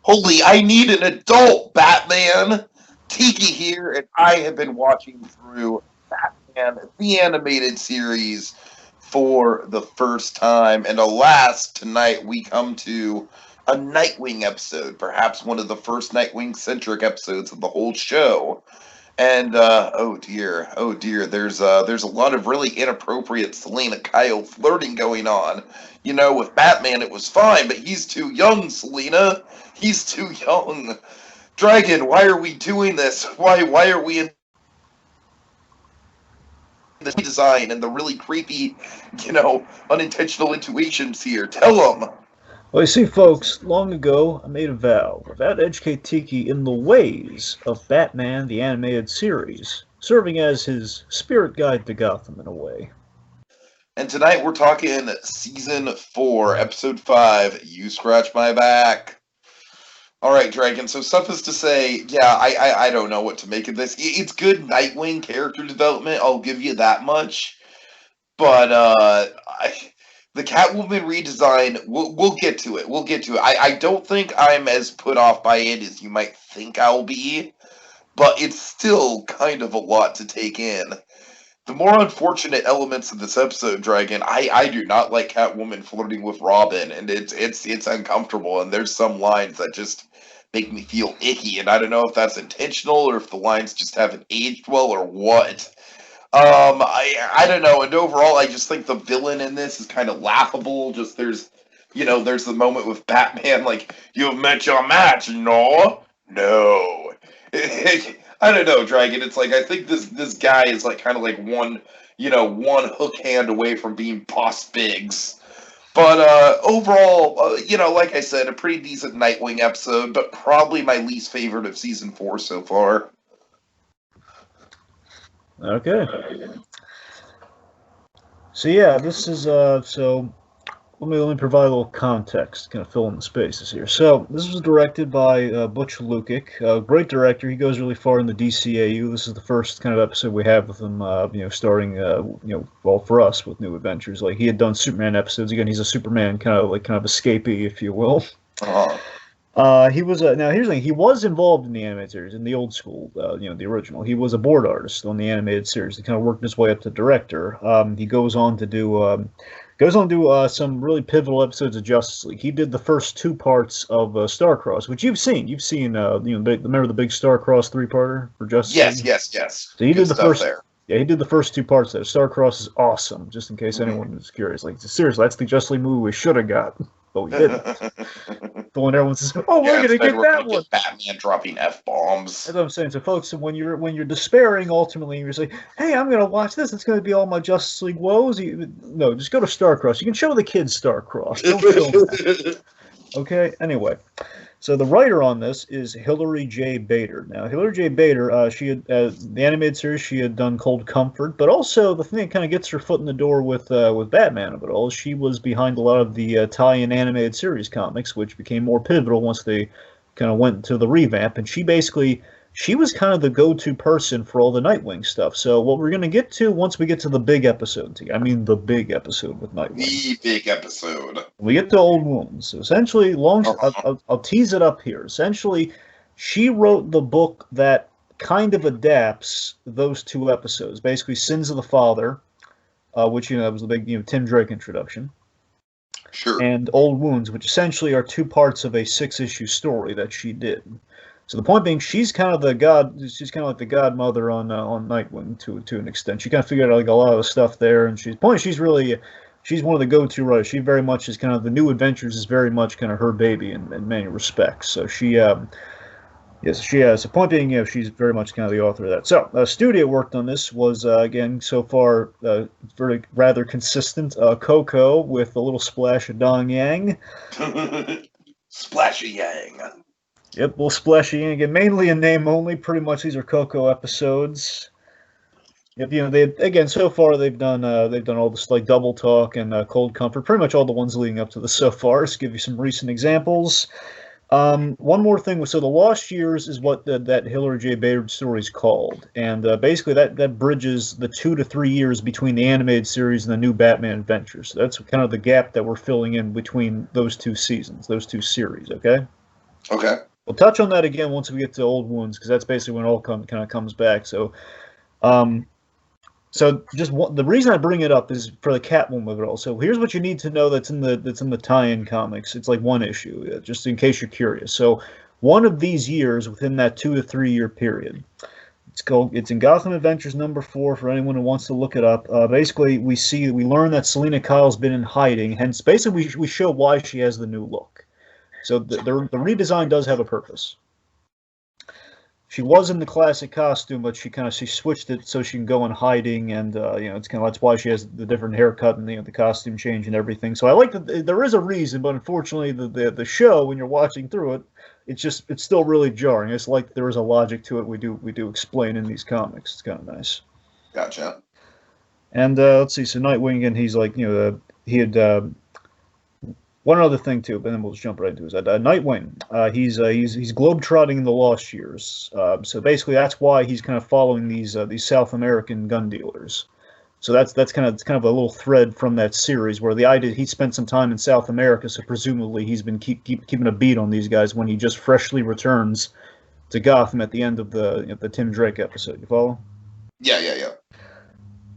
Holy, I need an adult Batman! Tiki here, and I have been watching through Batman, the animated series, for the first time. And alas, tonight we come to a Nightwing episode, perhaps one of the first Nightwing-centric episodes of the whole show. And oh dear, there's a lot of really inappropriate Selena Kyle flirting going on. You know, with Batman it was fine, but he's too young, Selena. He's too young. Dragon, why are we doing this? Why are we in the design and the really creepy, unintentional intuitions here? Tell them. Well, you see, folks, long ago I made a vow to educate Tiki in the ways of Batman the Animated Series, serving as his spirit guide to Gotham in a way. And tonight we're talking Season 4, Episode 5, You Scratch My Back. Alright, Dragon, so suffice to say, yeah, I don't know what to make of this. It's good Nightwing character development, I'll give you that much. But, the Catwoman redesign, we'll get to it. We'll get to it. I don't think I'm as put off by it as you might think I'll be, but it's still kind of a lot to take in. The more unfortunate elements of this episode, Dragon, I do not like Catwoman flirting with Robin, and it's uncomfortable, and there's some lines that just make me feel icky, and I don't know if that's intentional or if the lines just haven't aged well or what. I don't know, and overall, I just think the villain in this is kind of laughable. Just there's the moment with Batman, like, you've met your match, no? No. I don't know, Dragon. It's like, I think this guy is like kind of like one hook hand away from being Boss Biggs. But overall, like I said, a pretty decent Nightwing episode, but probably my least favorite of Season 4 so far. Okay. So yeah, this is so let me provide a little context, kind of fill in the spaces here. So this was directed by Butch Lukic, a great director. He goes really far in the DCAU. This is the first kind of episode we have with him, starting, well, for us with New Adventures. Like, he had done Superman episodes. Again, he's a Superman kind of escapee, if you will. He was now here's the thing. He was involved in the animated series in the old school, the original. He was a board artist on the animated series. He kind of worked his way up to director. He goes on to do some really pivotal episodes of Justice League. He did the first two parts of Starcross, which you've seen. You've seen, remember the big Starcross three-parter for Justice League? Yes. So he did the first. There. Yeah, he did the first two parts there. Starcross is awesome. Just in case anyone is curious, like, seriously, that's the Justice League movie we should have got. But we didn't. The one everyone says, "Oh, we're gonna get that one." Batman dropping f-bombs. That's what I'm saying. So, folks, when you're despairing, ultimately, you're saying, "Hey, I'm gonna watch this. It's gonna be all my Justice League woes." No, just go to Starcross. You can show the kids Starcross. Don't film that. Okay. Anyway, so the writer on this is Hilary J. Bader. Now, Hilary J. Bader, she had the animated series. She had done Cold Comfort, but also the thing that kind of gets her foot in the door with Batman of it all. She was behind a lot of the tie-in animated series comics, which became more pivotal once they kind of went to the revamp. And she was kind of the go-to person for all the Nightwing stuff. So what we're going to get to once we get to the big episode, I mean the big episode with Nightwing. The big episode. We get to Old Wounds. So essentially, I'll tease it up here. Essentially, she wrote the book that kind of adapts those two episodes. Basically, Sins of the Father, which was the big Tim Drake introduction. Sure. And Old Wounds, which essentially are two parts of a 6-issue story that she did. So the point being, she's kind of like the godmother on Nightwing to an extent. She kind of figured out like a lot of the stuff there, and she's one of the go-to writers. She very much is kind of the New Adventures is very much kind of her baby in many respects. So she has. The point being, she's very much kind of the author of that. So studio worked on this was again so far very rather consistent. Coco with a little splash of Dong Yang. Splash of Yang. Yep, we'll splash you in again. Mainly in name only. Pretty much these are Coco episodes. Yep, so far they've done all this like Double Talk and Cold Comfort. Pretty much all the ones leading up to this so far. Just give you some recent examples. One more thing. So the Lost Years is what that Hilary J. Bader story is called, and basically that bridges the 2 to 3 years between the animated series and the new Batman Adventures. So that's kind of the gap that we're filling in between those two seasons, those two series. Okay. Okay. We'll touch on that again once we get to Old Wounds, because that's basically when it all kind of comes back. So, um, the reason I bring it up is for the Catwoman of it all. So here's what you need to know that's in the tie-in comics. It's like one issue, just in case you're curious. So one of these years within that 2 to 3 year period. It's in Gotham Adventures #4 for anyone who wants to look it up. Basically, we learn that Selina Kyle's been in hiding. Hence, basically, we show why she has the new look. So the redesign does have a purpose. She was in the classic costume, but she switched it so she can go in hiding, and it's that's why she has the different haircut and the costume change and everything. So I like that there is a reason, but unfortunately the show, when you're watching through it, it's still really jarring. It's like there is a logic to it. We do explain in these comics. It's kind of nice. Gotcha. And let's see. So Nightwing, and he's like he had. One other thing too, but then we'll just jump right into it. Nightwing, he's globetrotting in the Lost Years. So basically, that's why he's kind of following these South American gun dealers. So that's kind of a little thread from that series where the idea he spent some time in South America, so presumably he's been keeping a beat on these guys when he just freshly returns to Gotham at the end of the Tim Drake episode. You follow? Yeah.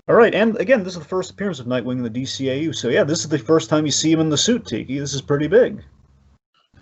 All right, and again, this is the first appearance of Nightwing in the DCAU. So yeah, this is the first time you see him in the suit, Tiki. This is pretty big.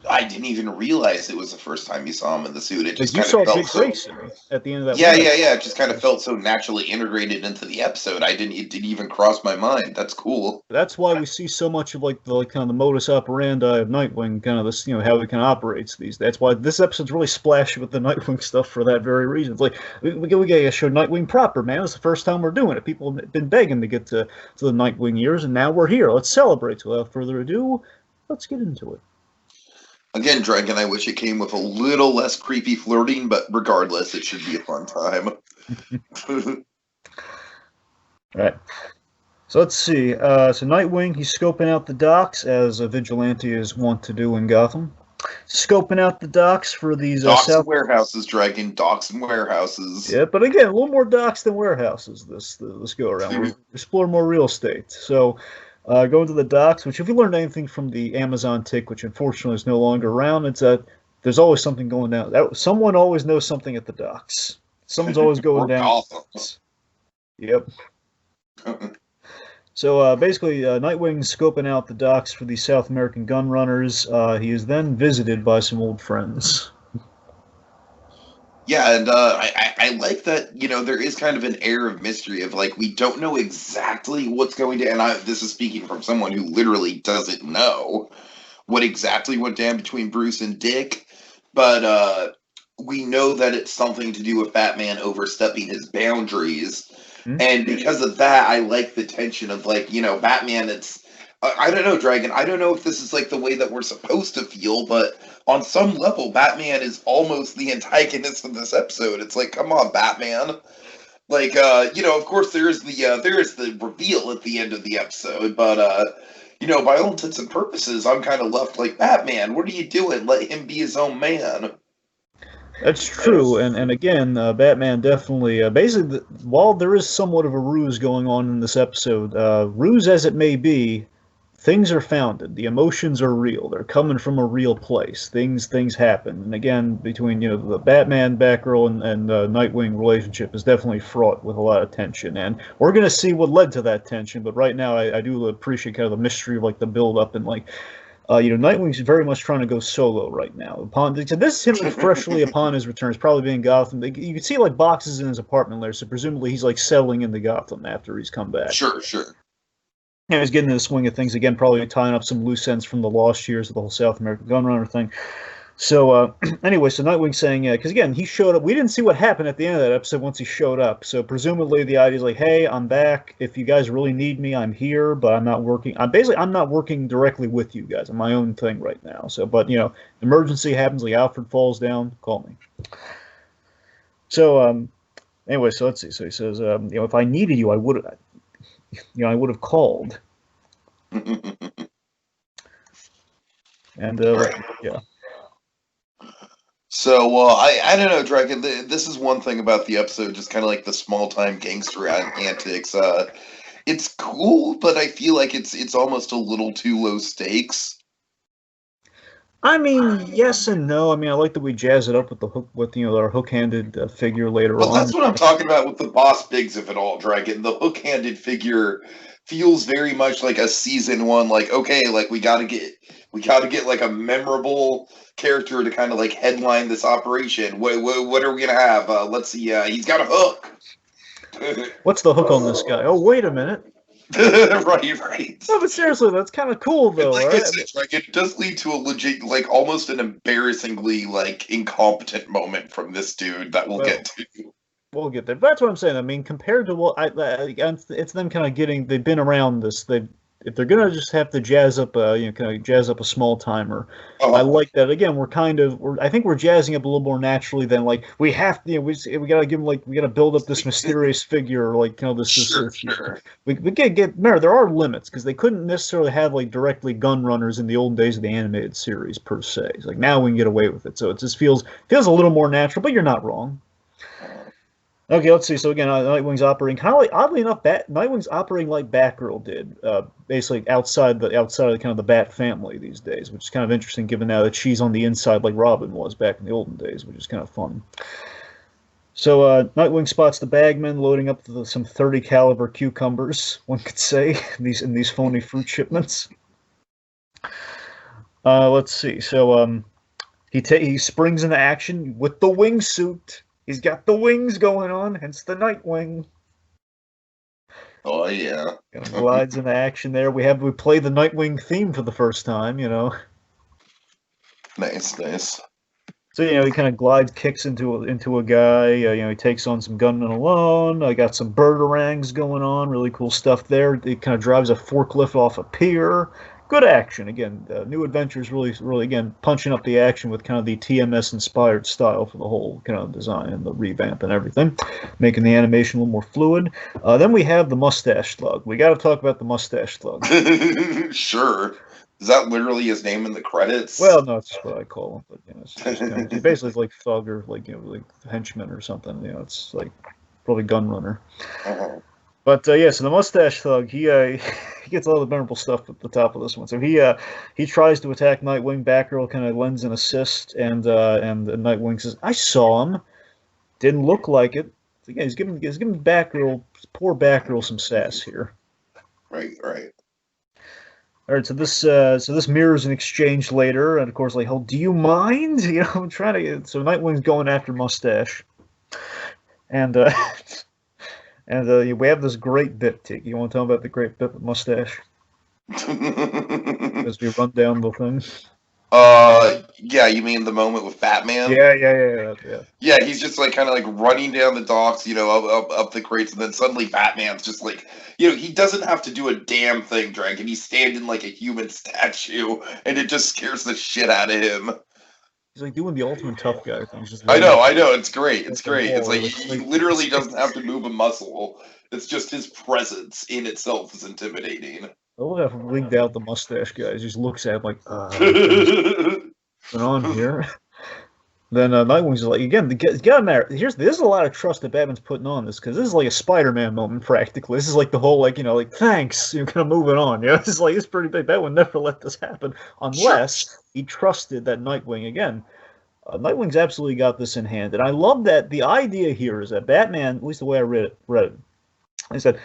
I didn't even realize it was the first time you saw him in the suit. It just you kind saw of felt Big Grayson at the end of that. Yeah. It just kind of felt so naturally integrated into the episode. It didn't even cross my mind. That's cool. That's why we see so much of the kind of the modus operandi of Nightwing, kind of this, how he kind of operates these. That's why this episode's really splashy with the Nightwing stuff for that very reason. It's like we gotta show Nightwing proper, man. It's the first time we're doing it. People have been begging to get to the Nightwing years, and now we're here. Let's celebrate. So without further ado, let's get into it. Again, Dragon, I wish it came with a little less creepy flirting, but regardless, it should be a fun time. All right. So let's see. So Nightwing, he's scoping out the docks, as a vigilante is wont to do in Gotham. Scoping out the docks for these docks and warehouses, Dragon. Docks and warehouses. Yeah, but again, a little more docks than warehouses this go around. We'll explore more real estate. So going to the docks, which if you learned anything from the Amazon tick, which unfortunately is no longer around, it's that there's always something going down. Someone always knows something at the docks. Someone's always going down. Yep. So basically, Nightwing's scoping out the docks for these South American gun runners. He is then visited by some old friends. Yeah, and I like that, there is kind of an air of mystery of, we don't know exactly what's going to, and this is speaking from someone who literally doesn't know what exactly went down between Bruce and Dick, but we know that it's something to do with Batman overstepping his boundaries, and because of that, I like the tension of, Batman, I don't know, Dragon, I don't know if this is, the way that we're supposed to feel, but on some level, Batman is almost the antagonist of this episode. It's like, come on, Batman. Of course there is the reveal at the end of the episode, but, by all intents and purposes, I'm kind of left like, Batman, what are you doing? Let him be his own man. That's true, and again, Batman definitely, basically, while there is somewhat of a ruse going on in this episode, ruse as it may be, things are founded. The emotions are real. They're coming from a real place. Things happen. And again, between the Batman, Batgirl, and Nightwing relationship is definitely fraught with a lot of tension. And we're gonna see what led to that tension. But right now, I do appreciate kind of the mystery of the build up and Nightwing's very much trying to go solo right now. This is him freshly upon his return. He's probably being Gotham. You can see boxes in his apartment there. So presumably he's settling into Gotham after he's come back. Sure. He's getting in the swing of things again, probably tying up some loose ends from the Lost Years of the whole South American gun runner thing. So anyway, so Nightwing's saying, because again, he showed up. We didn't see what happened at the end of that episode once he showed up. So presumably the idea is hey, I'm back. If you guys really need me, I'm here, but I'm not working. I'm not working directly with you guys. I'm my own thing right now. So, but emergency happens, Alfred falls down, call me. So anyway, so let's see. So he says, if I needed you, I would have. I would have called. And yeah. So I don't know, Dragon. This is one thing about the episode, just kind of the small time gangster antics. It's cool, but I feel like it's almost a little too low stakes. I mean, yes and no. I mean, I like that we jazz it up with the hook, with our hook-handed figure later But on. that's what I'm talking about with the boss bigs of it all, Dragon. The hook-handed figure feels very much like a season one. Like, okay, like we gotta get like a memorable character to kind of like headline this operation. What are we gonna have? Let's see. He's got a hook. What's the hook on this guy? Oh, wait a minute. Right. No, but seriously, that's kind of cool, And though, like I right? I said, mean, like it does lead to a legit, like almost an embarrassingly like incompetent moment from this dude that we'll well, get to. we'll get there. But that's what I'm saying. I mean, compared to what it's them kind of getting. They've been around this. They if they're gonna just have to jazz up kind of jazz up a small timer. I Uh, like that. Again, I think we're jazzing up a little more naturally than like we have to. We gotta give them like we gotta build up this mysterious figure. Like sure, sure. we get. Remember, there are limits because they couldn't necessarily have like directly gun runners in the old days of the animated series per se. It's like now we can get away with it. So it just feels a little more natural. But you're not wrong. Okay, let's see. So again, Nightwing's operating kind of like oddly enough, Nightwing's operating like Batgirl did, basically outside of the kind of the Bat family these days, which is kind of interesting given now that she's on the inside like Robin was back in the olden days, which is kind of fun. So Nightwing spots the bagman loading up some 30 caliber cucumbers, one could say, in these phony fruit shipments. Let's see. So he springs into action with the wingsuit. He's got the wings going on, hence the Nightwing. Oh yeah. Kind of glides into action there. We play the Nightwing theme for the first time. Nice, nice. So he kind of glides, kicks into a guy. He takes on some gunmen alone. I got some birdarangs going on. Really cool stuff there. He kind of drives a forklift off a pier. Good action again. New Adventures really again punching up the action with kind of the TMS inspired style for the whole kind of design and the revamp and everything, making the animation a little more fluid. Then we have the Mustache Slug. We got to talk about the Mustache Slug. Sure. Is that literally his name in the credits? Well, no, it's just what I call him, but it's just he basically is like thug or like like henchman or something. It's like probably gun runner. Uh-huh. But yeah, so the Mustache Thug, he he gets all the memorable stuff at the top of this one. So he tries to attack Nightwing. Batgirl kind of lends an assist, and Nightwing says, "I saw him. Didn't look like it." So, yeah, he's giving poor Batgirl some sass here. Right, right. All right, so this mirrors an exchange later, and of course, like, "Oh, do you mind?" I'm trying to get. So Nightwing's going after Mustache, and we have this great bit, Tiki. You want to tell me about the great bit with Mustache as we run down the thing? Yeah, you mean the moment with Batman? Yeah. Yeah, he's just like kind of like running down the docks, up the crates, and then suddenly Batman's just like, he doesn't have to do a damn thing, Dragon. He's standing like a human statue, and it just scares the shit out of him. He's like doing the ultimate tough guy thing. He's just I running know, I know, it's great, it's at the great. It's wall. like he literally doesn't have to move a muscle. It's just his presence in itself is intimidating. I love how wigged out the mustache guy. He just looks at him like, what's going on here? Then Nightwing's like, again, you gotta matter. There's a lot of trust that Batman's putting on this because this is like a Spider-Man moment practically. This is like the whole like thanks, you're kind of moving on. It's pretty big. Batman would never let this happen unless he trusted that Nightwing again. Nightwing's absolutely got this in hand, and I love that the idea here is that Batman, at least the way I read it, is that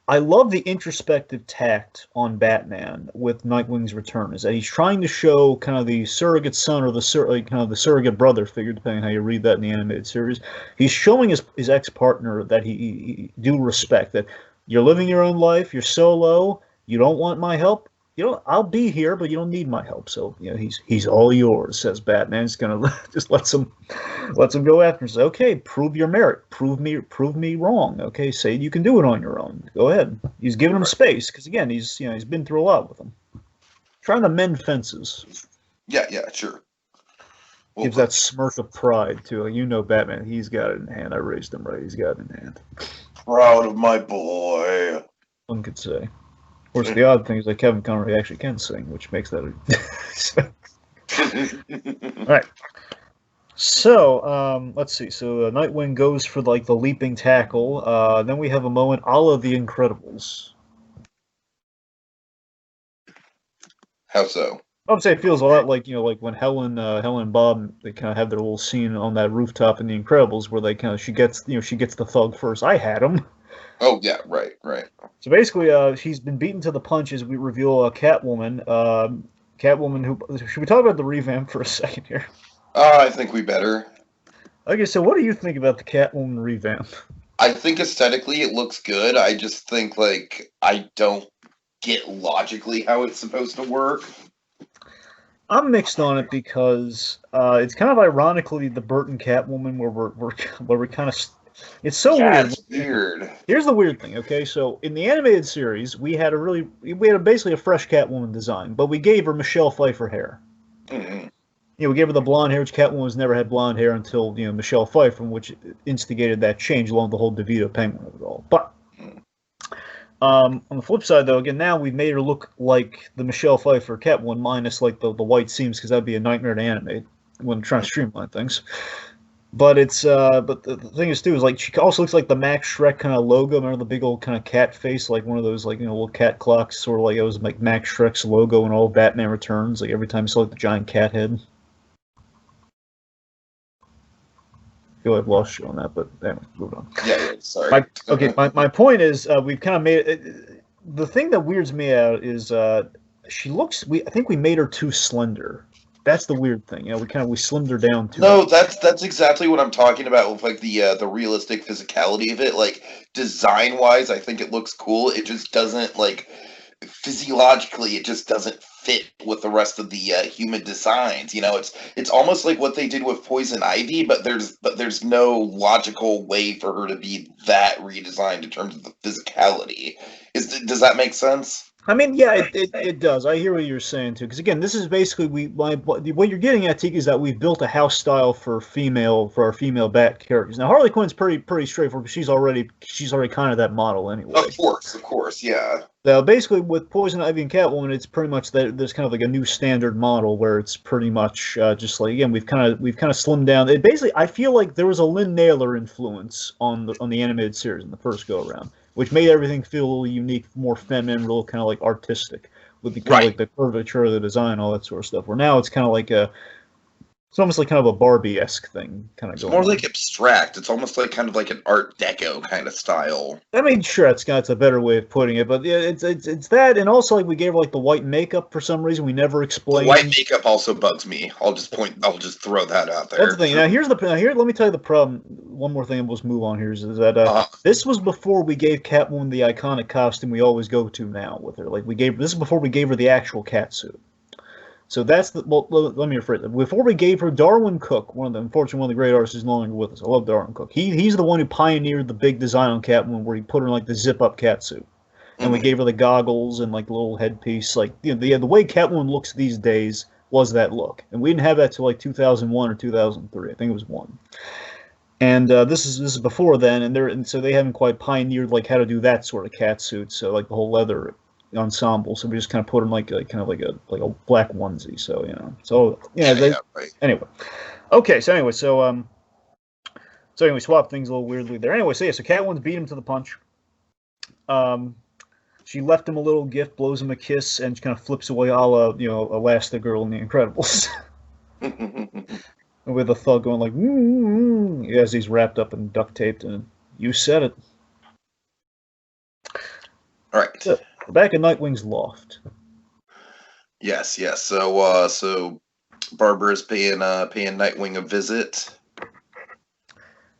I love the introspective tact on Batman with Nightwing's return. Is that he's trying to show kind of the surrogate son or kind of the surrogate brother figure, depending on how you read that in the animated series. He's showing his ex partner that he do respect that you're living your own life, you're solo, you don't want my help. I'll be here, but you don't need my help. So he's all yours, says Batman. He's gonna just lets him go after him. Say, okay, prove your merit. Prove me wrong. Okay, say you can do it on your own. Go ahead. He's giving him space because again, he's been through a lot with him. Trying to mend fences. Yeah, sure. Gives that smirk of pride to Batman. He's got it in hand. I raised him right. He's got it in hand. Proud of my boy. One could say. Of course, the odd thing is that Kevin Conroy actually can sing, which makes that. All right. So let's see. So Nightwing goes for like the leaping tackle. Then we have a moment a la The Incredibles. How so? I would say it feels a lot like like when Helen and Bob they kind of have their little scene on that rooftop in The Incredibles where they kind of she gets the thug first. I had him. Oh yeah, right, right. So basically, she's been beaten to the punch as we reveal Catwoman. Catwoman, who should we talk about the revamp for a second here? I think we better. Okay, so what do you think about the Catwoman revamp? I think aesthetically it looks good. I just think like I don't get logically how it's supposed to work. I'm mixed on it because it's kind of ironically the Burton Catwoman where we're kind of it's so Yeah, weird. it's weird. Here's the weird thing, okay? So in the animated series, we had basically a fresh Catwoman design, but we gave her Michelle Pfeiffer hair. Mm-hmm. We gave her the blonde hair, which Catwoman's never had blonde hair until Michelle Pfeiffer, which instigated that change along with the whole DeVito Penguin of it all. But on the flip side, though, again, now we've made her look like the Michelle Pfeiffer Catwoman, minus like the white seams, because that'd be a nightmare to animate when trying to streamline things. But but the thing is too is like she also looks like the Max Shrek kind of logo. Remember the big old kind of cat face, like one of those like little cat clocks, sort of like it was like Max Shrek's logo in all Batman Returns. Like every time you saw like the giant cat head. I feel I've lost you on that, but anyway, move on. Yeah, sorry. My point is we've kind of made it. The thing that weirds me out is she looks. I think we made her too slender. That's the weird thing. We slimmed her down too. No, that's exactly what I'm talking about with like the realistic physicality of it. Like design wise, I think it looks cool. It just doesn't like physiologically. It just doesn't fit with the rest of the human designs. It's almost like what they did with Poison Ivy, but there's no logical way for her to be that redesigned in terms of the physicality. Does that make sense? I mean, yeah, it does. I hear what you're saying too. Because again, this is basically what you're getting at, Tiki, is that we've built a house style for our female Bat characters. Now Harley Quinn's pretty straightforward because she's already kind of that model anyway. Of course, yeah. Now basically with Poison Ivy and Catwoman, it's pretty much that there's kind of like a new standard model where it's pretty much just like again we've kind of slimmed down. It basically I feel like there was a Lynn Naylor influence on the animated series in the first go around, which made everything feel a little unique, more feminine, real kind of like artistic, with the kind of like the curvature of the design, all that sort of stuff. Where now it's kind of like it's almost like kind of a Barbie-esque thing, kind of. It's more like abstract. It's almost like kind of like an Art Deco kind of style. I mean, sure, that's a better way of putting it, but yeah, it's that, and also like we gave her like the white makeup for some reason. We never explained. The white makeup also bugs me. I'll just throw that out there. That's the thing. Now let me tell you the problem. One more thing, and we'll just move on here. Is that this was before we gave Catwoman the iconic costume we always go to now with her. Like this is before we gave her the actual cat suit. So that's let me rephrase it. Before we gave her Darwin Cook, unfortunately one of the great artists is no longer with us. I love Darwin Cook. He's the one who pioneered the big design on Catwoman where he put her in like the zip up cat suit. And we gave her the goggles and like the little headpiece. Like the way Catwoman looks these days was that look. And we didn't have that till like 2001 or 2003. I think it was 1. And this is before then, and so they haven't quite pioneered like how to do that sort of cat suit. So like the whole leather ensemble, so we just kind of put them like a black onesie. So right. Anyway, so anyway, swap things a little weirdly there. Anyway, so Catwoman's beat him to the punch. She left him a little gift, blows him a kiss, and kind of flips away, a la Elastigirl in The Incredibles. With a thug going like as he's wrapped up and duct taped, and you said it. All right. So, we're back in Nightwing's loft. Yes. So Barbara's paying Nightwing a visit.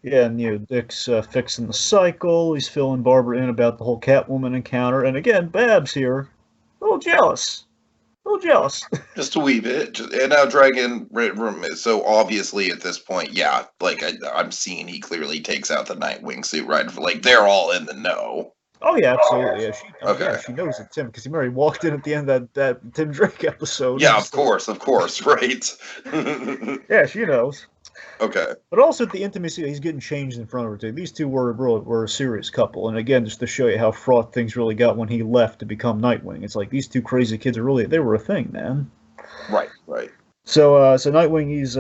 Yeah, and Dick's fixing the cycle. He's filling Barbara in about the whole Catwoman encounter, and again, Babs here, a little jealous. Just a wee bit. And now Dragon, so obviously at this point, yeah, like I'm seeing he clearly takes out the Nightwing suit, right? Like they're all in the know. Oh yeah, absolutely. Yeah, she knows it's Tim because he already walked in at the end of that Tim Drake episode. Yeah, of course, right. Yeah, she knows. Okay. But also the intimacy, he's getting changed in front of her too. These two were a serious couple, and again, just to show you how fraught things really got when he left to become Nightwing. It's like these two crazy kids they were a thing, man. Right. So Nightwing, he's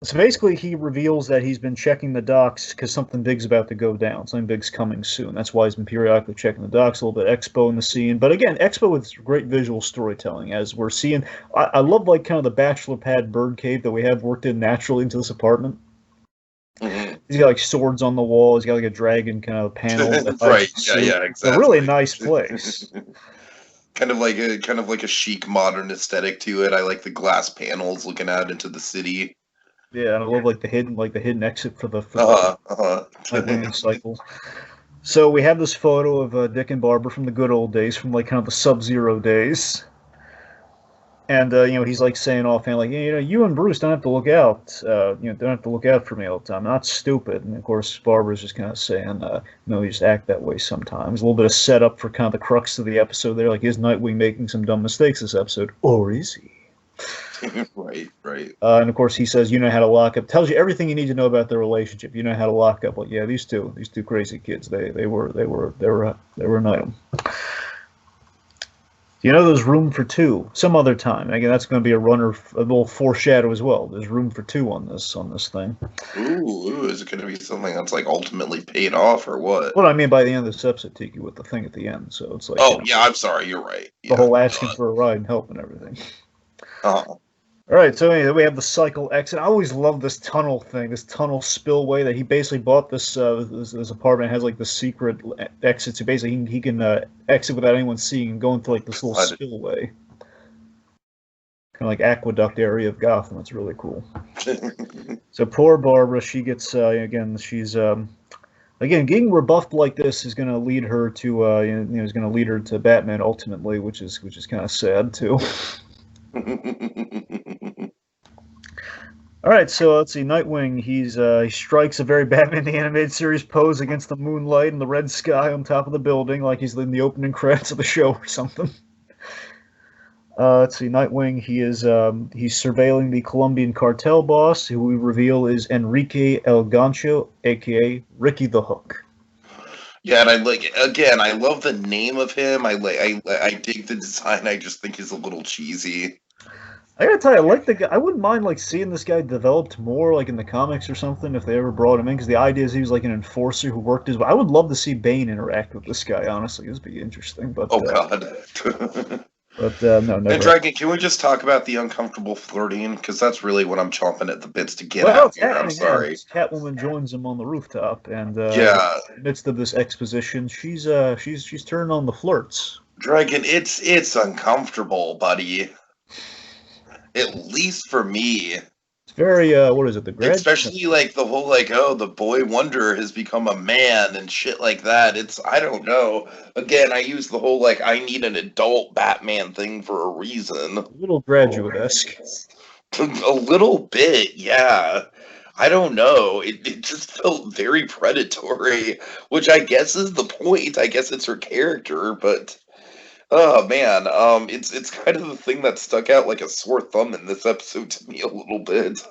So basically, he reveals that he's been checking the docks because something big's about to go down. Something big's coming soon. That's why he's been periodically checking the docks. A little bit Expo in the scene, but again, Expo with great visual storytelling. As we're seeing, I love like kind of the bachelor pad bird cave that we have worked in naturally into this apartment. Mm-hmm. He's got like swords on the wall. He's got like a dragon kind of panel. Right. Yeah. It's Exactly. a really nice place. kind of like a chic modern aesthetic to it. I like the glass panels looking out into the city. Yeah, and I love like the hidden exit for the Nightwing cycles. So we have this photo of Dick and Barbara from the good old days, from like kind of the Sub-Zero days. And he's like saying offhand, like, you and Bruce don't have to look out. Don't have to look out for me all the time. I'm not stupid. And of course, Barbara's just kind of saying, no, you just act that way sometimes. A little bit of setup for kind of the crux of the episode there. Like, is Nightwing making some dumb mistakes this episode, or is he? Right. And of course, he says, you know how to lock up. Tells you everything you need to know about their relationship. You know how to lock up. Like, yeah, these two crazy kids. They were an item. There's room for two some other time. Again, that's going to be a little foreshadow as well. There's room for two on this thing. Ooh, is it going to be something that's like ultimately paid off or what? What I mean by the end of this episode, Tiki, with the thing at the end. So it's like, yeah, I'm sorry, you're right. The whole asking for a ride and help and everything. Oh. All right, so anyway, we have the cycle exit. I always love this tunnel thing, this tunnel spillway that he basically bought this apartment. It has like the secret exit, so basically he can exit without anyone seeing and go into like this little spillway. Kind of like aqueduct area of Gotham. It's really cool. So poor Barbara, she gets, she's getting rebuffed like this is going to lead her to Batman ultimately, which is kind of sad too. All right, so let's see. Nightwing, he strikes a very Batman the Animated Series pose against the moonlight and the red sky on top of the building, like he's in the opening credits of the show or something. Let's see. Nightwing, he's surveilling the Colombian cartel boss, who we reveal is Enrique El Gancho, aka Ricky the Hook. Yeah, and I love the name of him. I dig the design. I just think he's a little cheesy. I gotta tell you, I like the guy. I wouldn't mind like seeing this guy developed more, like in the comics or something, if they ever brought him in. Because the idea is he was like an enforcer who worked his. I would love to see Bane interact with this guy. Honestly, this would be interesting. But God. But no. And Dragon, can we just talk about the uncomfortable flirting? Because that's really what I'm chomping at the bits to get out here. I'm sorry. Catwoman joins him on the rooftop, and in the midst of this exposition, she's turning on the flirts. Dragon, it's uncomfortable, buddy. At least for me. It's very what is it? Especially like the whole the boy wonder has become a man and shit like that. I don't know. Again, I use the whole I need an adult Batman thing for a reason. A little Graduate-esque. A little bit, yeah. I don't know. It just felt very predatory, which I guess is the point. I guess it's her character, but oh man, it's kind of the thing that stuck out like a sore thumb in this episode to me a little bit.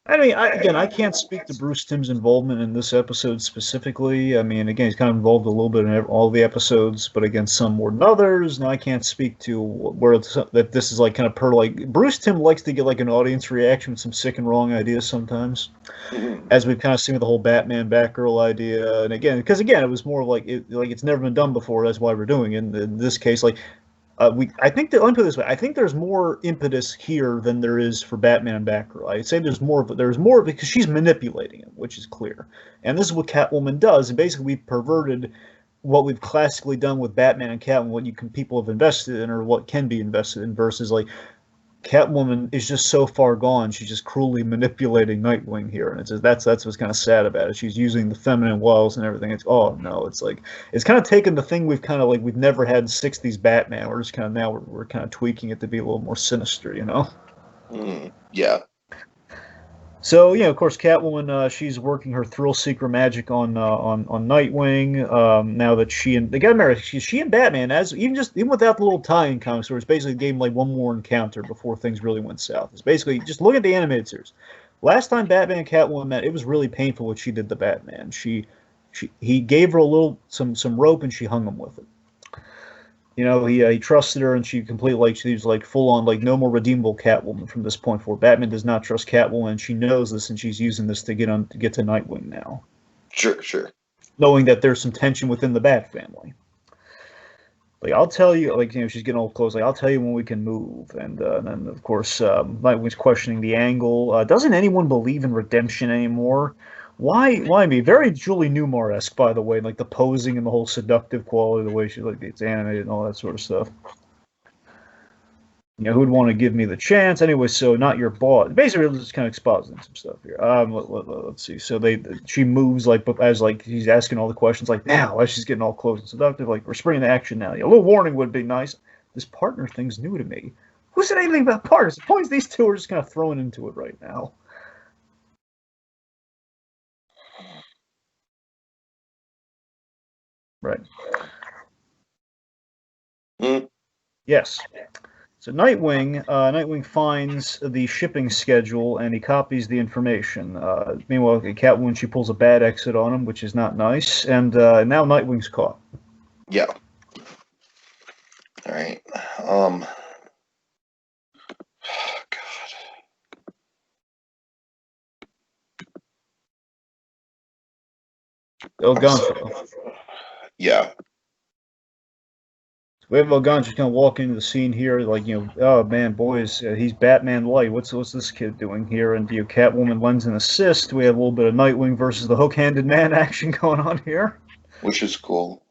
I mean, I can't speak to Bruce Timm's involvement in this episode specifically. I mean, again, he's kind of involved a little bit in all the episodes, but again, some more than others. Now, I can't speak to where that this is kind of Bruce Timm likes to get an audience reaction with some sick and wrong ideas sometimes, as we've kind of seen with the whole Batman Batgirl idea. And again, because it was more it's never been done before. That's why we're doing it. In this case, I think let me put it this way. I think there's more impetus here than there is for Batman and Batgirl. I'd say there's more because she's manipulating him, which is clear. And this is what Catwoman does. And basically, we've perverted what we've classically done with Batman and Catwoman, what people have invested in or what can be invested in, versus Catwoman is just so far gone. She's just cruelly manipulating Nightwing here, and that's what's kind of sad about it. She's using the feminine wiles and everything. It's it's kind of taken the thing we've kind of we've never had in '60s Batman. We're just kind of now we're kind of tweaking it to be a little more sinister, Yeah. So of course, Catwoman, she's working her thrill seeker magic on Nightwing. Now that she got married, she and Batman, even without the little tie-in comics, where it's basically gave them one more encounter before things really went south. It's basically just look at the animated series. Last time Batman and Catwoman met, it was really painful what she did to Batman. He gave her some rope and she hung him with it. You know, he trusted her, and she she was like full on like no more redeemable Catwoman from this point forward. Batman does not trust Catwoman. She knows this, and she's using this to get to Nightwing now, Sure. knowing that there's some tension within the Bat family. Like I'll tell you, like she's getting all close. Like I'll tell you when we can move, and then of course Nightwing's questioning the angle. Doesn't anyone believe in redemption anymore? Why me? Very Julie Newmar-esque, by the way, like the posing and the whole seductive quality, the way she like gets animated and all that sort of stuff. You know, who'd want to give me the chance? Anyway, so not your boss. Basically, we're just kind of expositing some stuff here. Let's see. So she moves like as like he's asking all the questions like now as she's getting all close and seductive. Like we're springing to action now. A little warning would be nice. This partner thing's new to me. Who said anything about partners? The point is these two are just kind of thrown into it right now. Right. Mm. Yes. So Nightwing finds the shipping schedule and he copies the information. Meanwhile, Catwoman, she pulls a bad exit on him, which is not nice. And now Nightwing's caught. Yeah. All right. El Gancho. Yeah. We have El Gancho kind of walking into the scene here, like, oh man, boys, he's Batman light. What's this kid doing here? And Catwoman lends an assist. We have a little bit of Nightwing versus the hook-handed man action going on here. Which is cool.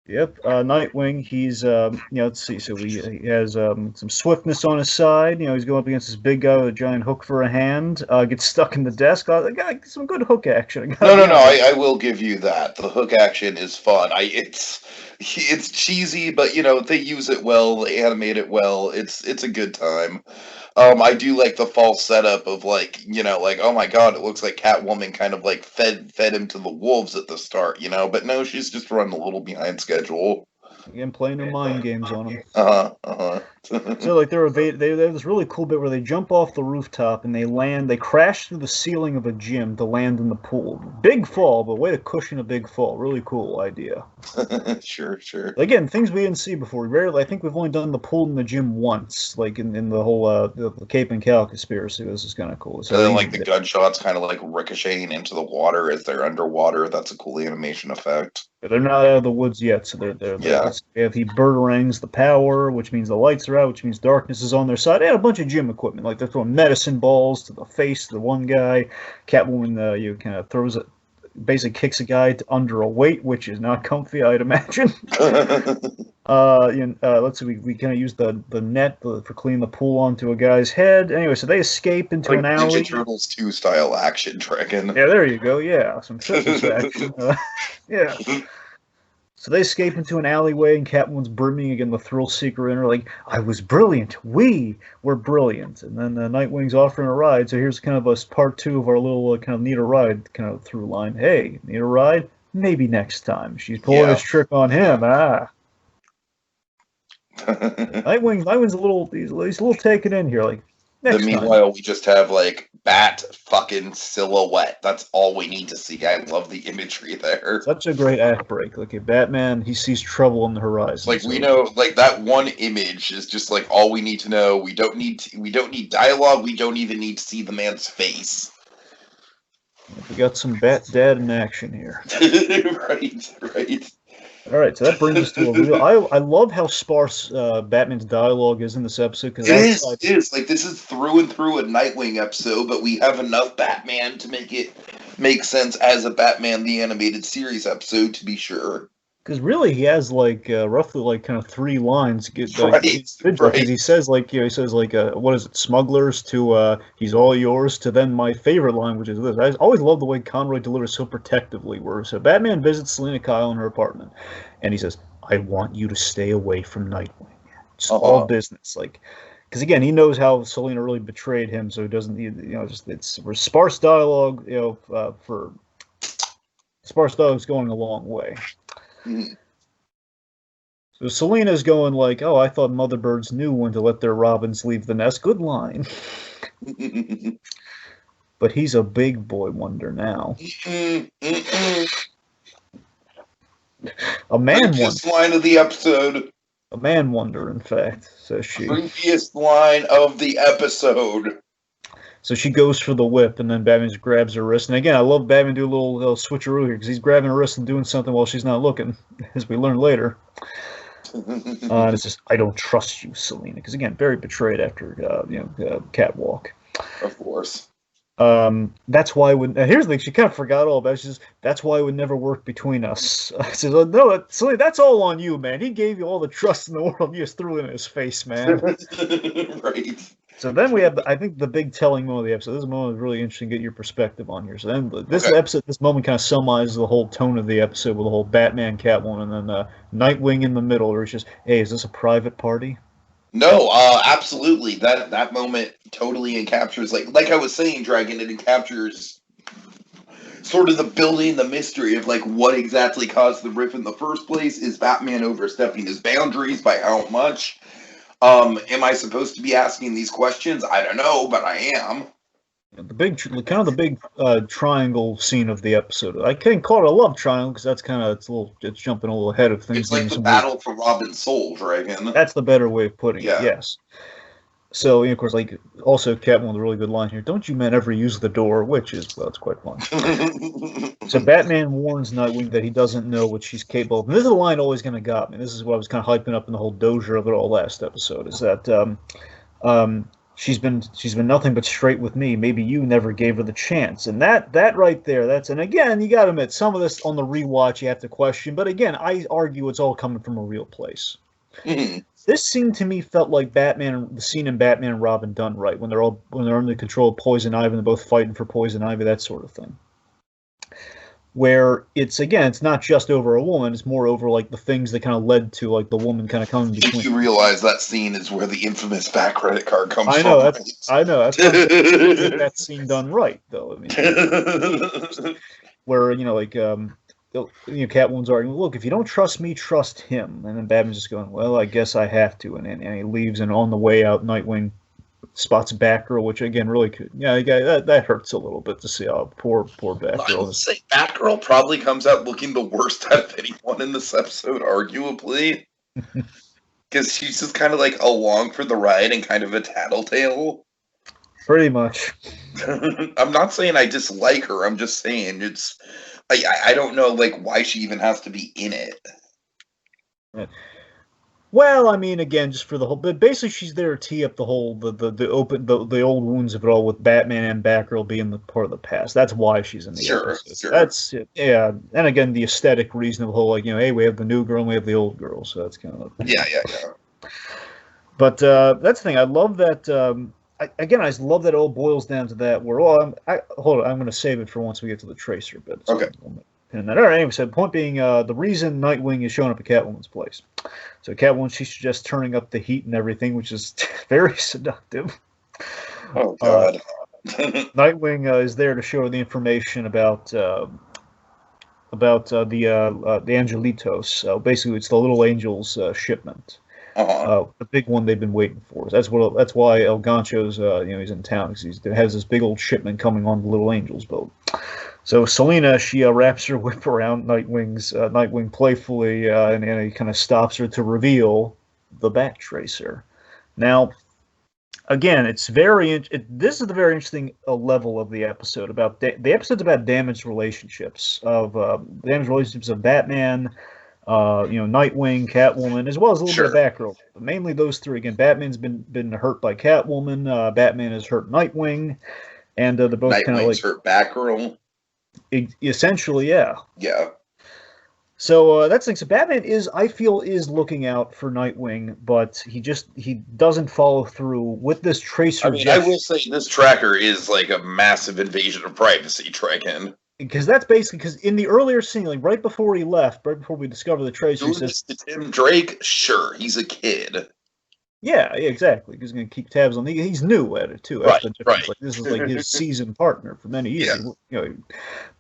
Yep, Nightwing, he's, let's see, so he has some swiftness on his side. He's going up against this big guy with a giant hook for a hand, gets stuck in the desk. Got some good hook action. No, I will give you that. The hook action is fun. It's cheesy, but, they use it well, they animate it well. It's a good time. I do like the false setup of like, oh my god, it looks like Catwoman kind of like fed him to the wolves at the start, but no, she's just running a little behind schedule. Again, playing their mind games on him. So like they have this really cool bit where they jump off the rooftop and they crash through the ceiling of a gym to land in the pool. Big fall, but way to cushion a big fall. Really cool idea. Sure. Again, things we didn't see before. I think we've only done the pool in the gym once, like in the whole the Cape and Cow conspiracy. This is kind of cool. So then, like the gunshots kind of like ricocheting into the water as they're underwater. That's a cool animation effect. They're not out of the woods yet, so he boomerangs the power, which means the lights are out, which means darkness is on their side. They had a bunch of gym equipment, like they're throwing medicine balls to the face of the one guy. Catwoman, kind of throws it, basically kicks a guy under a weight, which is not comfy, I'd imagine. Let's see, we kind of use the net for cleaning the pool onto a guy's head. Anyway, so they escape into an alley. Ninja Turtles 2 style action, Dragon. Yeah, there you go. Yeah, some fitness action. Yeah. So they escape into an alleyway, and Catwoman's brimming again the thrill seeker in her, like, I was brilliant. We were brilliant. And then Nightwing's offering a ride. So here's kind of a part 2 of our little kind of need a ride kind of through line. Hey, need a ride? Maybe next time. She's pulling this trick on him. Nightwing's he's a little taken in here. Like, meanwhile, we just have like bat fucking silhouette. That's all we need to see. I love the imagery there. Such a great act break. Like a Batman, he sees trouble on the horizon. Like we know, like that one image is just like all we need to know. We don't need dialogue. We don't even need to see the man's face. We got some Bat Dad in action here. Right. All right, so that brings us to a real. I love how sparse Batman's dialogue is in this episode. It is like this is through and through a Nightwing episode, but we have enough Batman to make it make sense as a Batman the Animated Series episode, to be sure. Because really, he has like roughly like kind of 3 lines. Right. Because he says like what is it, smugglers to he's all yours, to then my favorite line, which is this. I always love the way Conroy delivers so protectively. Where Batman visits Selina Kyle in her apartment, and he says, "I want you to stay away from Nightwing. It's all business." Like, because again, he knows how Selina really betrayed him, so he doesn't. It's sparse dialogue. For sparse dialogue's going a long way. Mm. So Selina's going like, oh, I thought mother birds knew when to let their robins leave the nest. Good line. But he's a big boy wonder now. A man wonder. Line of the episode. A man wonder, in fact, says she. Creepiest line of the episode. So she goes for the whip, and then Batman just grabs her wrist. And again, I love Batman do a little switcheroo here, because he's grabbing her wrist and doing something while she's not looking, as we learn later. And it's just, I don't trust you, Selina. Because again, very betrayed after, Catwalk. Of course. That's why here's the thing, she kind of forgot all about it. She says, that's why it would never work between us. I said, oh, no, Selina, that's all on you, man. He gave you all the trust in the world. You just threw it in his face, man. Right. So then we have, I think, the big telling moment of the episode. This moment is really interesting to get your perspective on here. So then this moment kind of summarizes the whole tone of the episode with the whole Batman, Catwoman, and then Nightwing in the middle, where it's just, hey, is this a private party? No, absolutely. That moment totally encaptures, like I was saying, Dragon, it encaptures sort of the building, the mystery of, like, what exactly caused the rift in the first place. Is Batman overstepping his boundaries? By how much? Am I supposed to be asking these questions? I don't know, but I am. The big triangle scene of the episode. I can't call it a love triangle because that's kind of it's jumping a little ahead of things. It's like the battle for Robin's soul, Dragon. That's the better way of putting it. Yes. So, of course, like, also Catwoman with a really good line here. Don't you men ever use the door? Which is, well, it's quite fun. So Batman warns Nightwing that he doesn't know what she's capable of. And this is the line that always kind of got me. This is what I was kind of hyping up in the whole dozier of it all last episode, is that she's been nothing but straight with me. Maybe you never gave her the chance. And that right there, and again, you got to admit, some of this on the rewatch you have to question. But again, I argue it's all coming from a real place. Mm-hmm. This scene to me felt like the scene in Batman and Robin done right, when they're under control of Poison Ivy and they're both fighting for Poison Ivy, that sort of thing. Where it's not just over a woman, it's more over, like, the things that kind of led to, like, the woman kind of coming between. You realize that scene is where the infamous back credit card comes from. I know. That's that scene done right, though. I mean, where, Catwoman's arguing, look, if you don't trust me, trust him. And then Batman's just going, well, I guess I have to. And he leaves, and on the way out, Nightwing spots Batgirl, which, again, really could. Yeah, that hurts a little bit to see how poor Batgirl. I would say Batgirl probably comes out looking the worst out of anyone in this episode, arguably. Because she's just kind of, like, along for the ride and kind of a tattletale. Pretty much. I'm not saying I dislike her. I'm just saying it's... I don't know, like, why she even has to be in it. Yeah. Well, I mean, again, just for the whole, but basically she's there to tee up the whole, the old wounds of it all, with Batman and Batgirl being the part of the past. That's why she's in the episode. Sure. That's it. Yeah, and again, the aesthetic reason of the whole, like, hey, we have the new girl and we have the old girl, so that's kind of... Yeah. But that's the thing. I love that. I just love that it all boils down to that. Where hold on, I'm going to save it for once we get to the Tracer bit. So okay. And then, all right, anyway, so the point being, the reason Nightwing is showing up at Catwoman's place. So Catwoman, she suggests turning up the heat and everything, which is very seductive. Oh, God. Nightwing is there to show her the information about the Angelitos. Basically, it's the Little Angels shipment. The big one they've been waiting for. That's why El Gancho's he's in town, because he has this big old shipment coming on the Little Angels boat. So Selina, she wraps her whip around Nightwing playfully, and he kind of stops her to reveal the Bat Tracer. Now, again, this is the very interesting level of the episode. The episode's about damaged relationships of Batman, Nightwing, Catwoman, as well as a little bit of Batgirl. But mainly those three. Again, Batman's been hurt by Catwoman. Batman has hurt Nightwing, and they're both kind of like hurt Batgirl. Essentially, yeah. Yeah. So that's the thing. So Batman is looking out for Nightwing, but he doesn't follow through with this tracer. I mean, I will say this tracker is like a massive invasion of privacy, Dragon. Because that's basically, because in the earlier scene, like right before he left, right before we discover the tracer, he says to Tim Drake, sure, he's a kid. Yeah, exactly. He's going to keep tabs on. He's new at it too. Right. Like, this is like his seasoned partner for many years. Yeah.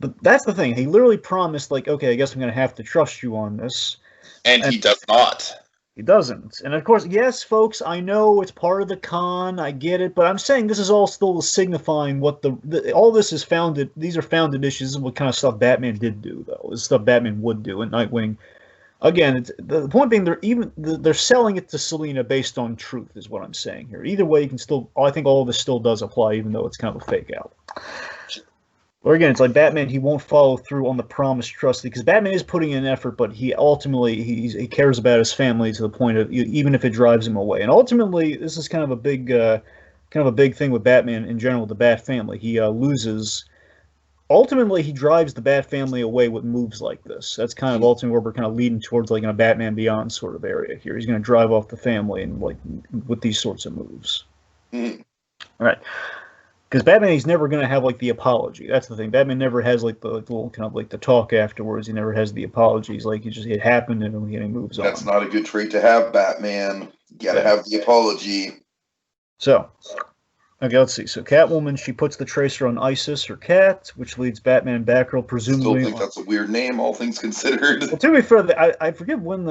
But that's the thing. He literally promised, like, okay, I guess I'm going to have to trust you on this, and he does not. He doesn't. And of course, yes, folks, I know it's part of the con. I get it, but I'm saying this is all still signifying what all this is founded. These are founded issues. This is what kind of stuff Batman did do, though. This is stuff Batman would do, and Nightwing Again, the point being they're selling it to Selina based on truth, is what I'm saying here. Either way, you can still. I think all of this still does apply, even though it's kind of a fake out. Or again, it's like Batman. He won't follow through on the promised trust because Batman is putting in effort, but he ultimately he cares about his family to the point of even if it drives him away. And ultimately, this is kind of a big thing with Batman in general. The Bat family, he loses. Ultimately, he drives the Bat family away with moves like this. That's kind of ultimately where we're kind of leading towards, like in a Batman Beyond sort of area here. He's going to drive off the family and like with these sorts of moves. Mm. All right. Because Batman, he's never going to have like the apology. That's the thing. Batman never has like the little kind of like the talk afterwards. He never has the apologies. Like it happened and he moves on. That's not a good trait to have, Batman. You gotta have the apology. So, okay, let's see. So Catwoman, she puts the tracer on Isis, her cat, which leads Batman and Batgirl presumably. Still think that's a weird name, all things considered. Well, to be fair, I forget when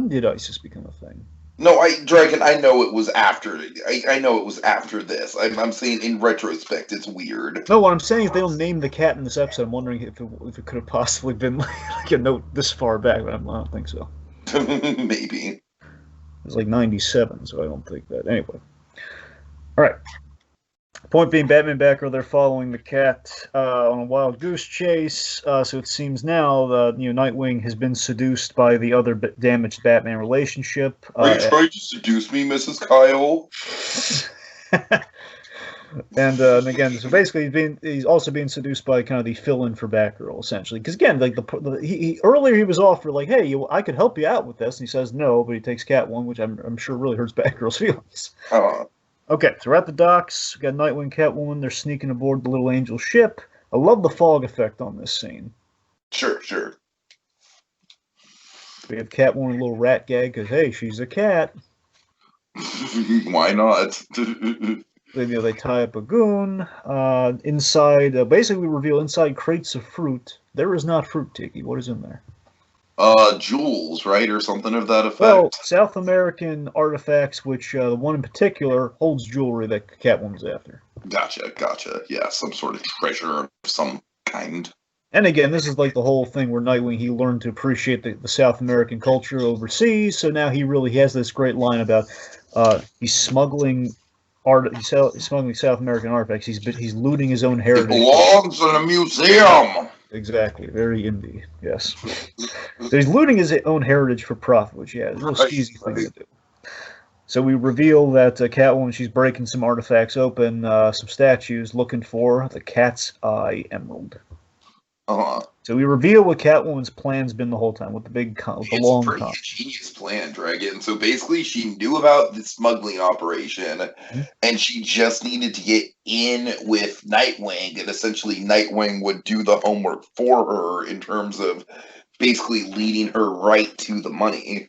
did Isis become a thing. No, Dragon. I know it was after. I know it was after this. I'm saying in retrospect, it's weird. No, what I'm saying is they don't name the cat in this episode. I'm wondering if it could have possibly been like a note this far back, but I don't think so. Maybe. It was like 97, so I don't think that. Anyway. All right. Point being, Batman and Batgirl, they're following the cat on a wild goose chase. So it seems now that Nightwing has been seduced by the other damaged Batman relationship. Are you trying to seduce me, Mrs. Kyle? And again, so basically, he's also being seduced by kind of the fill-in for Batgirl, essentially. Because again, like earlier he was offered like, "Hey, I could help you out with this," and he says no, but he takes Catwoman, which I'm sure really hurts Batgirl's feelings. Okay, so we're at the docks. We got Nightwing, Catwoman. They're sneaking aboard the Little Angel ship. I love the fog effect on this scene. Sure. We have Catwoman, a little rat gag, because, hey, she's a cat. Why not? They tie up a goon. Inside, basically, we reveal inside crates of fruit. There is not fruit, Tiki. What is in there? Jewels, right? Or something of that effect. Well, South American artifacts, which the one in particular holds jewelry that Catwoman's after. Gotcha. Yeah, some sort of treasure of some kind. And again, this is like the whole thing where Nightwing, he learned to appreciate the South American culture overseas, so now he has this great line about he's smuggling smuggling South American artifacts. He's looting his own heritage. It belongs in a museum! Exactly, very indie, yes. So he's looting his own heritage for profit, which, yeah, is a real skeezy thing to do. So we reveal that Catwoman, she's breaking some artifacts open, some statues, looking for the Cat's Eye Emerald. So we reveal what Catwoman's plan's been the whole time, with the big, long con. It's a pretty ingenious plan, Dragon. So basically, she knew about the smuggling operation, and she just needed to get in with Nightwing, and essentially Nightwing would do the homework for her in terms of basically leading her right to the money.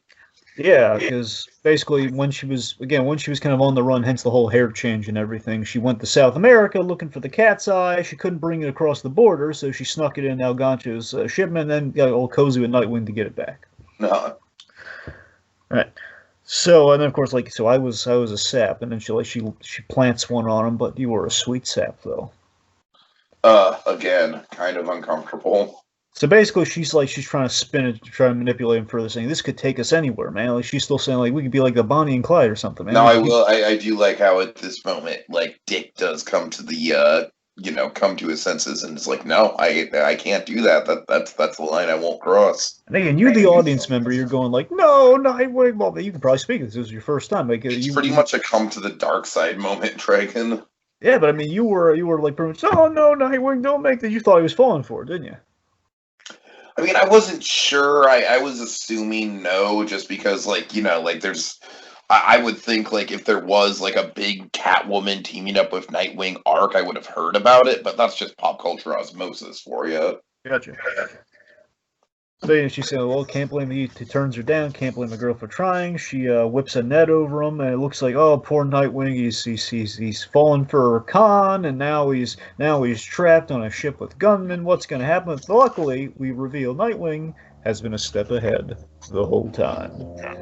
Yeah, because basically when she was kind of on the run, hence the whole hair change and everything, she went to South America looking for the Cat's Eye. She couldn't bring it across the border, so she snuck it in Algancho's shipment, and then got all cozy with Nightwing to get it back. All right. So, and then of course, I was a sap, and then she plants one on him, but you were a sweet sap though. Again, kind of uncomfortable. So basically, she's trying to spin it, to try to manipulate him further, saying this could take us anywhere, man. Like she's still saying like we could be like the Bonnie and Clyde or something, man. No, I do like how at this moment, like Dick does come to the come to his senses, and it's like, no, I can't do that. That's the line I won't cross. And again, you the audience member, you're going like, no, Nightwing. Well, you can probably speak this. This was your first time. Like it's pretty much a come to the dark side moment, Dragon. Yeah, but I mean, you were like pretty much, oh no, Nightwing, don't make that. You thought he was falling for it, didn't you? I mean, I wasn't sure. I was assuming no, just because, there's... I would think, if there was, a big Catwoman teaming up with Nightwing arc, I would have heard about it, but that's just pop culture osmosis for you. Gotcha. So she said, well, can't blame he turns her down, can't blame the girl for trying. She whips a net over him, and it looks like, oh, poor Nightwing, he's fallen for a con, and now he's trapped on a ship with gunmen. What's going to happen? Luckily, we reveal Nightwing has been a step ahead the whole time.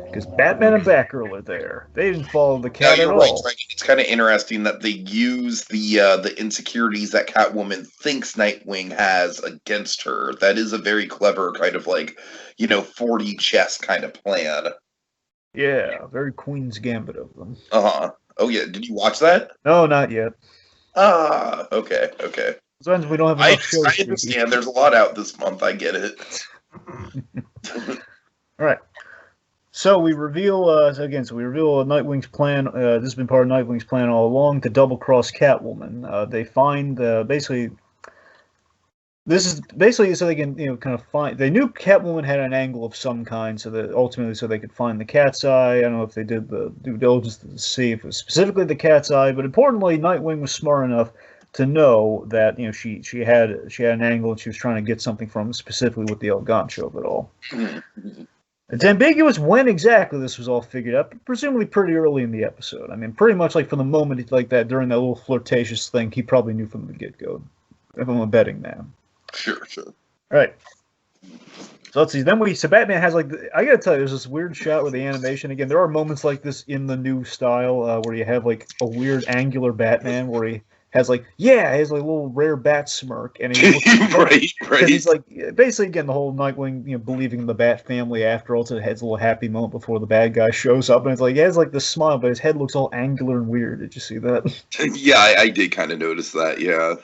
Because Batman and Batgirl are there. They didn't follow the cat at all. Right. It's kind of interesting that they use the insecurities that Catwoman thinks Nightwing has against her. That is a very clever kind of 40 chess kind of plan. Yeah, very Queen's Gambit of them. Uh-huh. Oh, yeah. Did you watch that? No, not yet. Ah, okay. Sometimes we don't have enough shows. I understand. There's a lot out this month. I get it. All right. So we reveal Nightwing's plan. This has been part of Nightwing's plan all along to double cross Catwoman. They find this is basically so they can kind of find. They knew Catwoman had an angle of some kind, so that ultimately so they could find the cat's eye. I don't know if they did the due diligence to see if it was specifically the cat's eye, but importantly, Nightwing was smart enough to know that she had an angle and she was trying to get something from, specifically with the El Gancho of it all. It's ambiguous when exactly this was all figured out, but presumably pretty early in the episode. I mean, pretty much like from the moment like that during that little flirtatious thing, he probably knew from the get-go. If I'm a betting man. Sure. All right. So let's see. So Batman has I gotta tell you, there's this weird shot with the animation. Again, there are moments like this in the new style where you have like a weird angular Batman where he has he has a little rare bat smirk, and he right. He's basically again the whole Nightwing, believing in the Bat family after all. So it has a little happy moment before the bad guy shows up, and it's he has this smile, but his head looks all angular and weird. Did you see that? Yeah, I did kind of notice that. Yeah.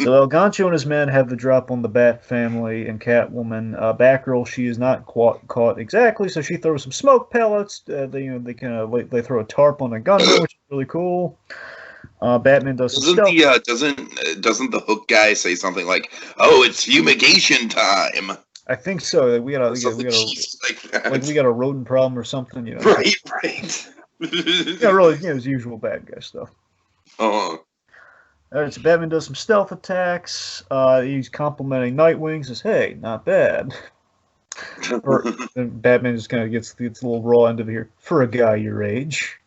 So El Gancho and his men have the drop on the Bat family and Catwoman. Batgirl, she is not caught exactly, so she throws some smoke pellets. They throw a tarp on a gun, which is really cool. Batman does some stuff. Doesn't the Hook guy say something like, "Oh, it's fumigation time"? I think so. We got a rodent problem or something. Right. Really, his usual bad guy stuff. Uh-huh. All right, so Batman does some stealth attacks. He's complimenting Nightwing. Says, "Hey, not bad." And Batman just kind of gets a little raw end of it here for a guy your age.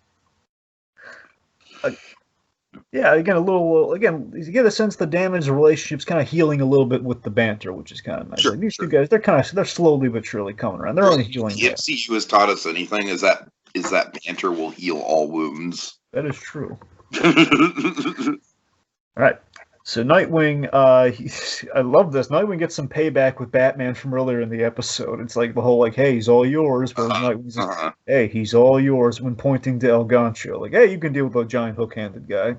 Yeah, again, you get a sense the damaged relationship's kind of healing a little bit with the banter, which is kind of nice. Sure, these two guys, they're slowly but surely coming around. They're only healing. If MCU has taught us anything, is that banter will heal all wounds. That is true. All right. So Nightwing, I love this. Nightwing gets some payback with Batman from earlier in the episode. It's the whole hey, he's all yours. But Nightwing says, hey, he's all yours when pointing to El Gancho. Hey, you can deal with a giant hook-handed guy.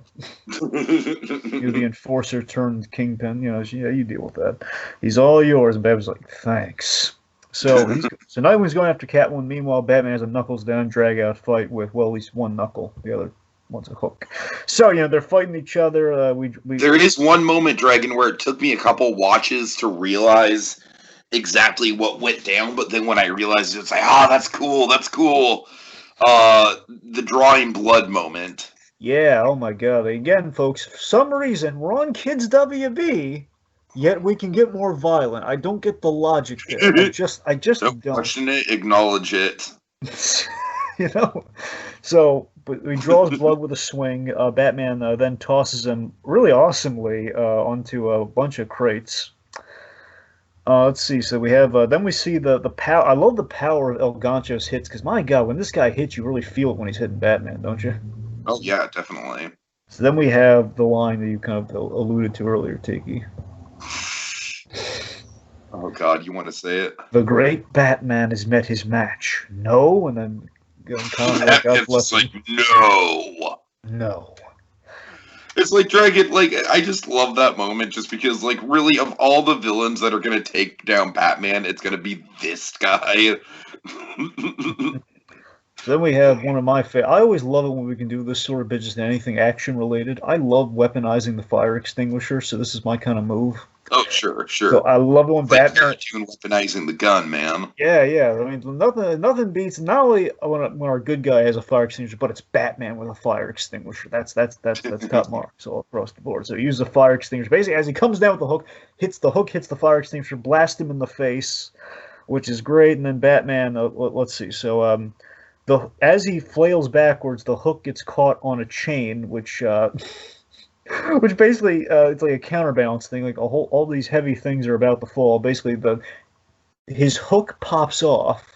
You're the enforcer turned kingpin. You deal with that. He's all yours. And Batman's thanks. So Nightwing's going after Catwoman. Meanwhile, Batman has a knuckles down, drag out fight with at least one knuckle. The other one's a hook. So they're fighting each other. There is one moment, Dragon, where it took me a couple watches to realize exactly what went down, but then when I realized it's that's cool. The drawing blood moment. Yeah, oh my god. Again, folks, for some reason we're on Kids WB, yet we can get more violent. I don't get the logic there. I just don't question it, acknowledge it. So but he draws blood with a swing. Batman then tosses him really awesomely onto a bunch of crates. Let's see. So we have then we see the power. I love the power of El Gancho's hits because my god, when this guy hits, you really feel it when he's hitting Batman, don't you? Oh yeah, definitely. So then we have the line that you kind of alluded to earlier, Tiki. Oh god, you want to say it? The great Batman has met his match. No, and then. It's no. It's Dragon. I just love that moment, just because, really, of all the villains that are gonna take down Batman, it's gonna be this guy. Then we have one of my favorite. I always love it when we can do this sort of business and anything action related. I love weaponizing the fire extinguisher, so this is my kind of move. Oh, sure. So I love it when Batman cartoon weaponizing the gun, man. Yeah. I mean, nothing beats not only when our good guy has a fire extinguisher, but it's Batman with a fire extinguisher. That's top marks all across the board. So he uses a fire extinguisher. Basically, as he comes down with the hook, hits the fire extinguisher, blasts him in the face, which is great. And then Batman, let's see. So as he flails backwards, the hook gets caught on a chain, which basically it's like a counterbalance thing. All these heavy things are about to fall. Basically, his hook pops off,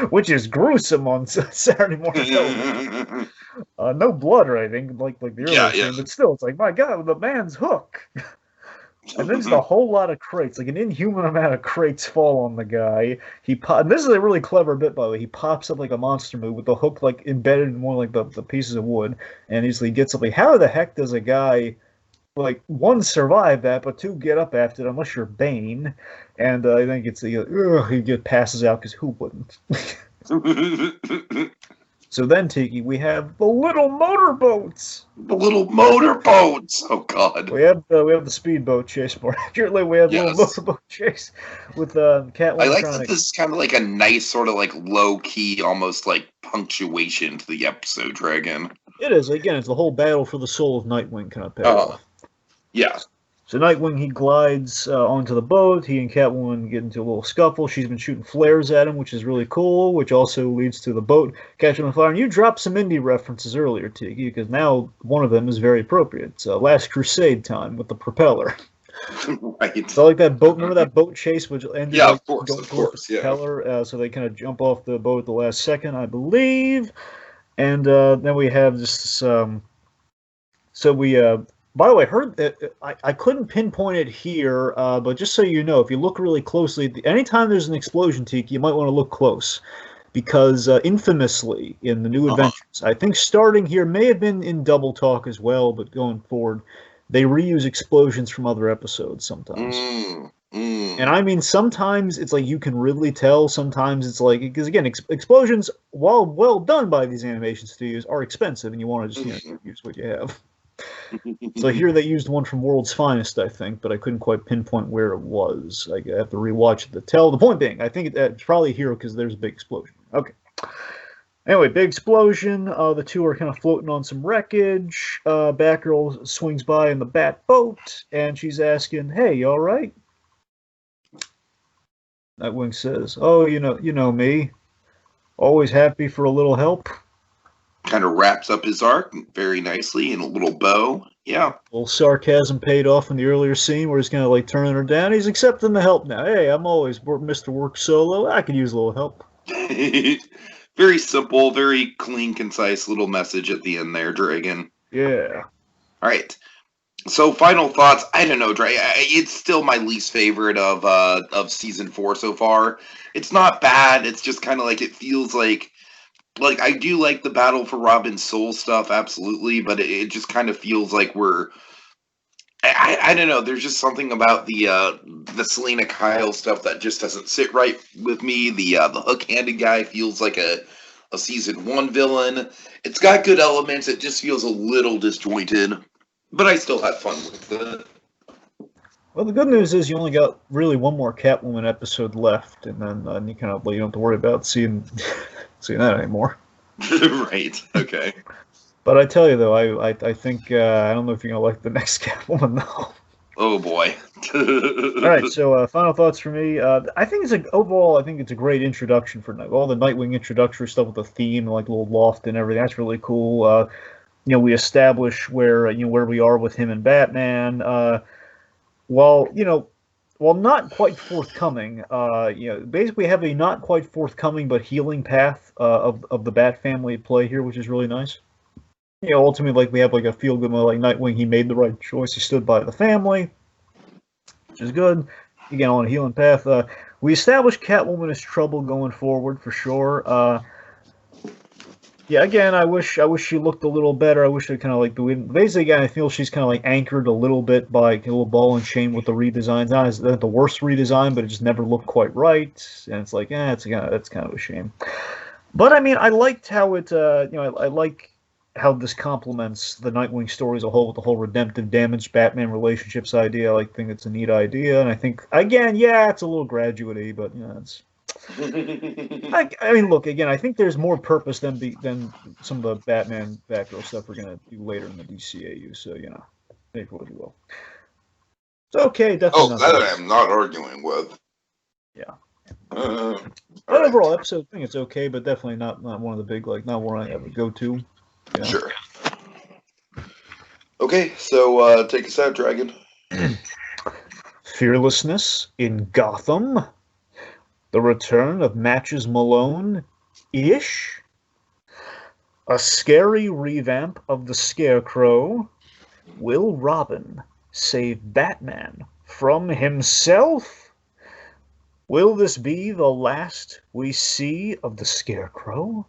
which is gruesome on Saturday morning television. No blood or anything, like the Yeah, earlier yeah. scene, but still, it's like, my God, the man's hook. And then just a whole lot of crates, like an inhuman amount of crates fall on the guy. And this is a really clever bit, by the way. He pops up like a monster move with the hook like embedded in one of like the pieces of wood, and he gets up. Like, how the heck does a guy like one survive that, but two get up after it? Unless you're Bane, and I think it's he just passes out because who wouldn't? So then, Tiki, we have the little motorboats. The little motorboats. Oh God. We have the speedboat chase. More accurately, we have little Yes. motorboat chase with Catwoman. I like trying that to... this is kind of like a nice sort of like low key, almost like punctuation to the episode, Dragon. It is, again, it's the whole battle for the soul of Nightwing kind of payoff. Yeah. So Nightwing, he glides onto the boat. He and Catwoman get into a little scuffle. She's been shooting flares at him, which is really cool, which also leads to the boat catching on fire. And you dropped some indie references earlier, Tiki, because now one of them is very appropriate. It's Last Crusade time with the propeller. Right. So like that boat, remember that boat chase, which ended Yeah, like, of course, going towards the propeller, so they kind of jump off the boat at the last second, I believe. And then we have this, by the way, heard that I couldn't pinpoint it here, but just so you know, if you look really closely, anytime there's an explosion, Tiki, you might want to look close. Because infamously, in the New Adventures, I think starting here, may have been in Double Talk as well, but going forward, they reuse explosions from other episodes sometimes. And I mean, sometimes it's like you can really tell, sometimes it's like, because again, explosions, while well done by these animation studios, are expensive, and you want to just use what you have. So here they used one from World's Finest, I think, but I couldn't quite pinpoint where it was. I have to rewatch it to tell. The point being, I think it's probably here because there's a big explosion. Okay. Anyway, big explosion. The two are kind of floating on some wreckage. Batgirl swings by in the Bat boat, and she's asking, "Hey, you all right?" Nightwing says, "Oh, you know me. Always happy for a little help." Kind of wraps up his arc very nicely in a little bow. Yeah. A little sarcasm paid off in the earlier scene where he's kind of like turning her down. He's accepting the help now. Hey, I'm always Mr. Work Solo. I could use a little help. Very simple, very clean, concise little message at the end there, Dragon. Yeah. All right. So, final thoughts. I don't know, Dragon. It's still my least favorite of season 4 so far. It's not bad. It's just kind of like it feels like I do like the Battle for Robin's Soul stuff, absolutely, but it just kind of feels like I don't know. There's just something about the Selena Kyle stuff that just doesn't sit right with me. The hook-handed guy feels like a season 1 villain. It's got good elements. It just feels a little disjointed, but I still had fun with it. Well, the good news is you only got really one more Catwoman episode left, and then you kind of you don't have to worry about seeing that anymore. Right. Okay. But I tell you though, I think I don't know if you're gonna like the next Catwoman though. Oh boy. All right, so final thoughts for me. I think overall, I think it's a great introduction for all the Nightwing introductory stuff with the theme, like little loft and everything. That's really cool. We establish where we are with him and Batman. While not quite forthcoming, basically have a not quite forthcoming but healing path of the Bat family at play here, which is really nice. Ultimately, we have a feel-good moment, like Nightwing, he made the right choice. He stood by the family, which is good. Again, on a healing path. We established Catwoman as trouble going forward, for sure. Again, I wish she looked a little better. I wish it kind of basically, again, I feel she's kind of anchored a little bit by a little ball and chain with the redesigns. Not the worst redesign, but it just never looked quite right. And it's like, that's kind of a shame. But I mean, I liked how it, I like how this complements the Nightwing story as a whole with the whole redemptive damaged Batman relationships idea. I think it's a neat idea, and I think again, it's a little graduate-y, but it's. I mean, look again. I think there's more purpose than some of the Batgirl stuff we're gonna do later in the DCAU. So take what you will. It's okay, definitely. Oh, that I am not arguing with. Yeah. But overall episode, I think it's okay, but definitely not one of the big not one I ever go to. Sure. Okay, so take us out, Dragon. Fearlessness in Gotham. The return of Matches Malone-ish? A scary revamp of the Scarecrow? Will Robin save Batman from himself? Will this be the last we see of the Scarecrow?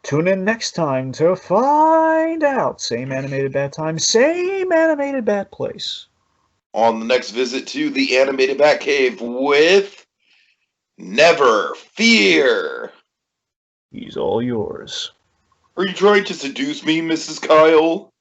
Tune in next time to find out. Same animated bat time, same animated bat place. On the next visit to the animated Batcave with Never Fear. He's all yours. Are you trying to seduce me, Mrs. Kyle?